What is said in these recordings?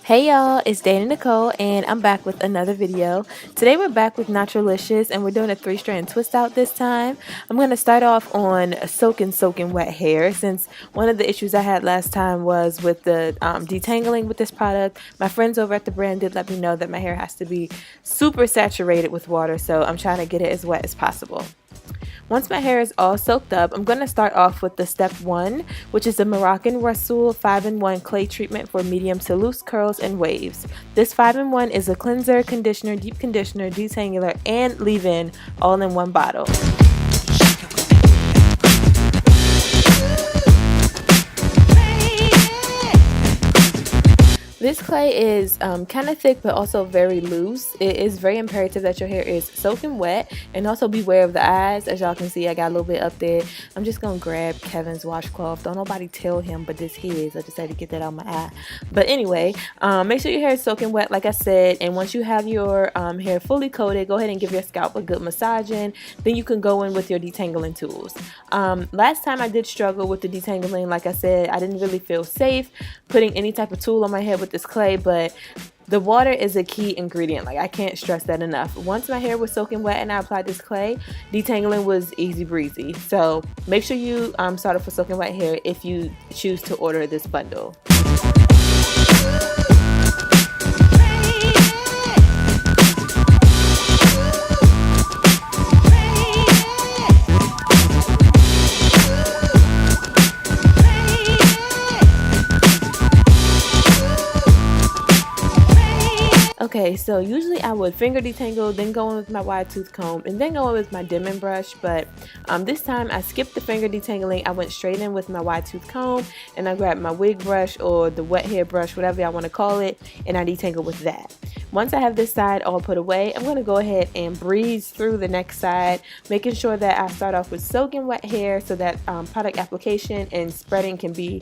Hey y'all, it's Dana Nicole and I'm back with another video. Today we're back with Naturalicious and we're doing a 3-strand twist out this time. I'm going to start off on soaking wet hair since one of the issues I had last time was with the detangling with this product. My friends over at the brand did let me know that my hair has to be super saturated with water, so I'm trying to get it as wet as possible. Once my hair is all soaked up, I'm going to start off with the step 1, which is the Moroccan Rasool 5-in-1 clay treatment for medium to loose curls and waves. This 5-in-1 is a cleanser, conditioner, deep conditioner, detangler, and leave-in all in one bottle. This clay is kind of thick but also very loose. It is very imperative that your hair is soaking wet, and also beware of the eyes. As y'all can see, I got a little bit up there. I'm just going to grab Kevin's washcloth. Don't nobody tell him, but this his. I just had to get that out my eye. But anyway, make sure your hair is soaking wet like I said, and once you have your hair fully coated, go ahead and give your scalp a good massaging. Then you can go in with your detangling tools. Last time I did struggle with the detangling. Like I said, I didn't really feel safe putting any type of tool on my head with this clay, but the water is a key ingredient. Like, I can't stress that enough. Once my hair was soaking wet and I applied this clay, detangling was easy breezy. So make sure you start off with soaking wet hair if you choose to order this bundle. Okay, so usually I would finger detangle, then go in with my wide tooth comb, and then go in with my dimming brush, but this time I skipped the finger detangling. I went straight in with my wide tooth comb, and I grabbed my wig brush or the wet hair brush, whatever y'all want to call it, and I detangle with that. Once I have this side all put away, I'm going to go ahead and breeze through the next side, making sure that I start off with soaking wet hair so that product application and spreading can be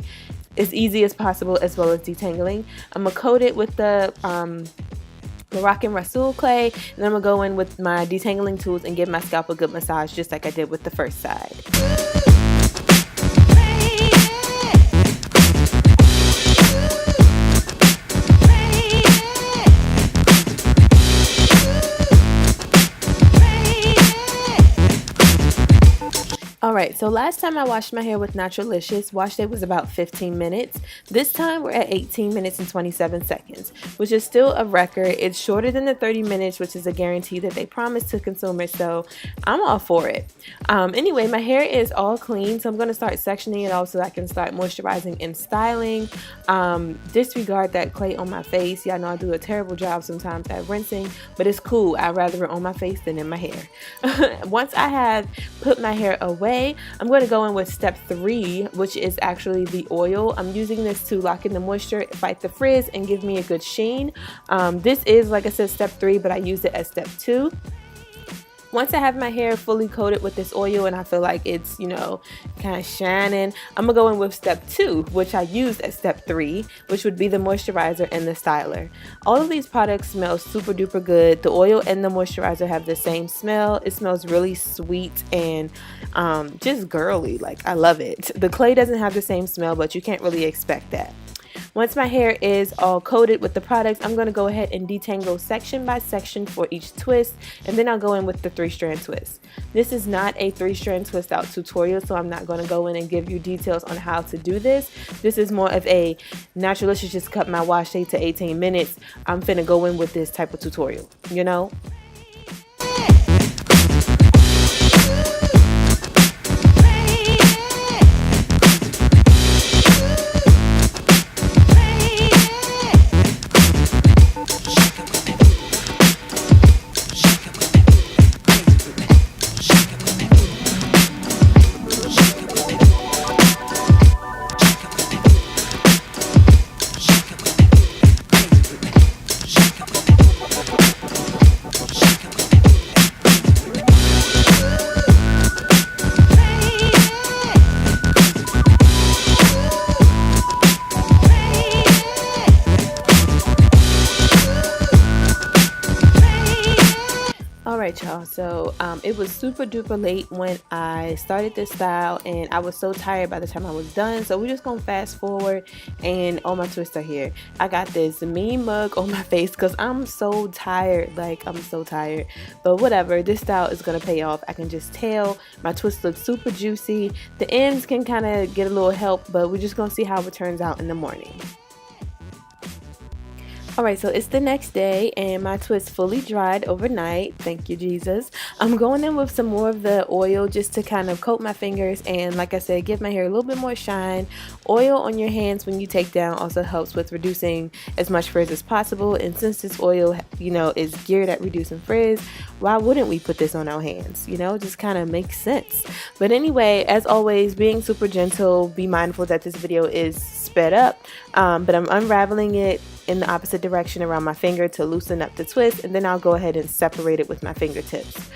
as easy as possible, as well as detangling. I'm going to coat it with the Moroccan Rasool clay, and then I'm going to go in with my detangling tools and give my scalp a good massage just like I did with the first side. Alright, so last time I washed my hair with Naturalicious, wash date was about 15 minutes. This time we're at 18 minutes and 27 seconds, which is still a record. It's shorter than the 30 minutes, which is a guarantee that they promised to consumers, so I'm all for it. Anyway, my hair is all clean, so I'm going to start sectioning it off so I can start moisturizing and styling. Disregard that clay on my face. Y'all know I do a terrible job sometimes at rinsing, but it's cool. I'd rather it on my face than in my hair. Once I have put my hair away, I'm going to go in with step 3, which is actually the oil. I'm using this to lock in the moisture, fight the frizz, and give me a good sheen. This is, like I said, step 3, but I use it as step 2. Once I have my hair fully coated with this oil and I feel like it's, you know, kind of shining, I'm going to go in with step 2, which I used at step 3, which would be the moisturizer and the styler. All of these products smell super duper good. The oil and the moisturizer have the same smell. It smells really sweet and just girly. Like, I love it. The clay doesn't have the same smell, but you can't really expect that. Once my hair is all coated with the products, I'm going to go ahead and detangle section by section for each twist, and then I'll go in with the 3-strand twist. This is not a 3-strand twist out tutorial, so I'm not going to go in and give you details on how to do this. This is more of a Naturalicious just cut my wash date to 18 minutes. I'm finna go in with this type of tutorial, you know? Alright y'all, so it was super duper late when I started this style and I was so tired by the time I was done, so we're just gonna fast forward and all my twists are here. I got this mean mug on my face because I'm so tired, like I'm so tired, but whatever, this style is gonna pay off. I can just tell my twist looks super juicy. The ends can kind of get a little help, but we're just gonna see how it turns out in the morning. Alright, so it's the next day and my twist fully dried overnight. Thank you, Jesus. I'm going in with some more of the oil just to kind of coat my fingers and, like I said, give my hair a little bit more shine. Oil on your hands when you take down also helps with reducing as much frizz as possible, and since this oil, you know, is geared at reducing frizz, why wouldn't we put this on our hands? You know, just kind of makes sense. But anyway, as always, being super gentle, be mindful that this video is sped up, but I'm unraveling it in the opposite direction around my finger to loosen up the twist, and then I'll go ahead and separate it with my fingertips.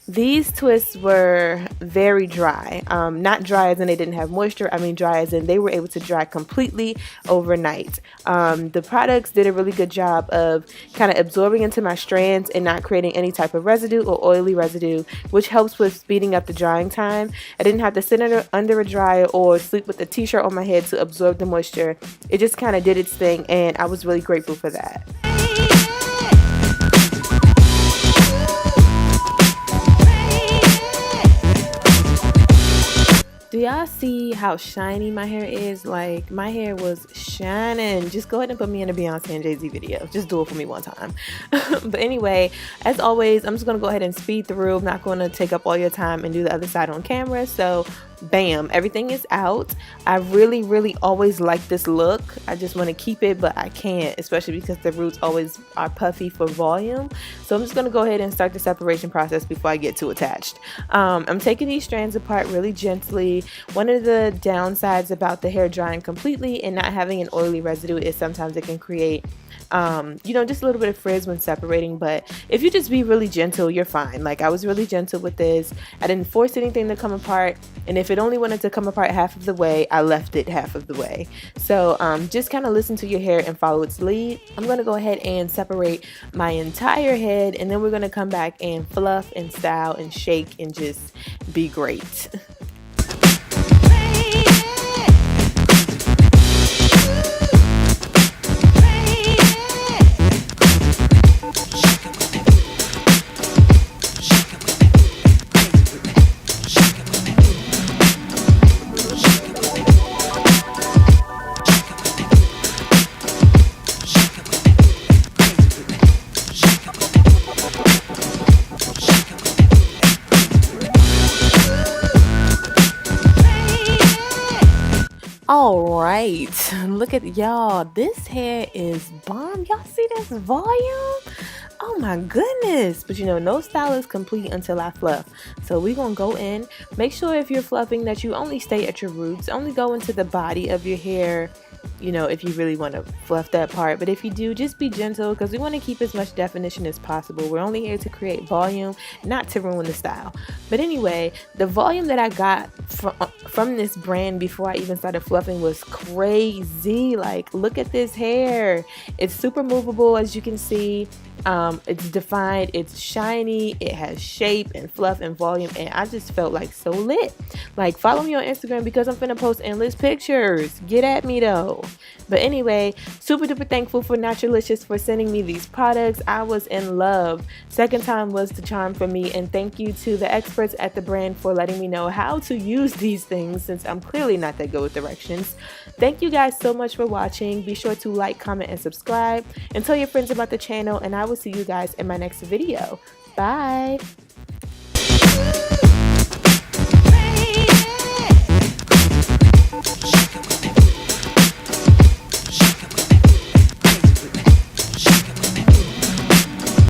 These twists were very dry, not dry as in they didn't have moisture, I mean dry as in they were able to dry completely overnight. The products did a really good job of kind of absorbing into my strands and not creating any type of residue or oily residue, which helps with speeding up the drying time. I didn't have to sit under a dryer or sleep with a t-shirt on my head to absorb the moisture. It just kind of did its thing, and I was really grateful for that. Do y'all see how shiny my hair is? Like, my hair was shining. Just go ahead and put me in a Beyonce and Jay-Z video. Just do it for me one time. But anyway, as always, I'm just going to go ahead and speed through. I'm not going to take up all your time and do the other side on camera. So, bam, everything is out. I really always like this look. I just want to keep it, but I can't, especially because the roots always are puffy for volume. So I'm just going to go ahead and start the separation process before I get too attached. I'm taking these strands apart really gently. One of the downsides about the hair drying completely and not having an oily residue is sometimes it can create you know, just a little bit of frizz when separating, but if you just be really gentle, you're fine. Like, I was really gentle with this. I didn't force anything to come apart, and if it only wanted to come apart half of the way, I left it half of the way. So just kind of listen to your hair and follow its lead. I'm going to go ahead and separate my entire head, and then we're going to come back and fluff and style and shake and just be great. Alright, look at y'all. This hair is bomb. Y'all see this volume? Oh my goodness. But you know, no style is complete until I fluff. So we're gonna go in. Make sure if you're fluffing that you only stay at your roots. Only go into the body of your hair, you know, if you really want to fluff that part. But if you do, just be gentle, because we want to keep as much definition as possible. We're only here to create volume, not to ruin the style. But anyway, the volume that I got from this brand before I even started fluffing was crazy. Like, look at this hair. It's super movable, as you can see. It's defined, it's shiny, it has shape and fluff and volume, and I just felt like so lit. Like, follow me on Instagram because I'm finna post endless pictures. Get at me though. But anyway, super duper thankful for Naturalicious for sending me these products. I was in love. Second time was the charm for me, and thank you to the experts at the brand for letting me know how to use these things, since I'm clearly not that good with directions. Thank you guys so much for watching. Be sure to like, comment, and subscribe, and tell your friends about the channel, and I will see you guys in my next video. Bye!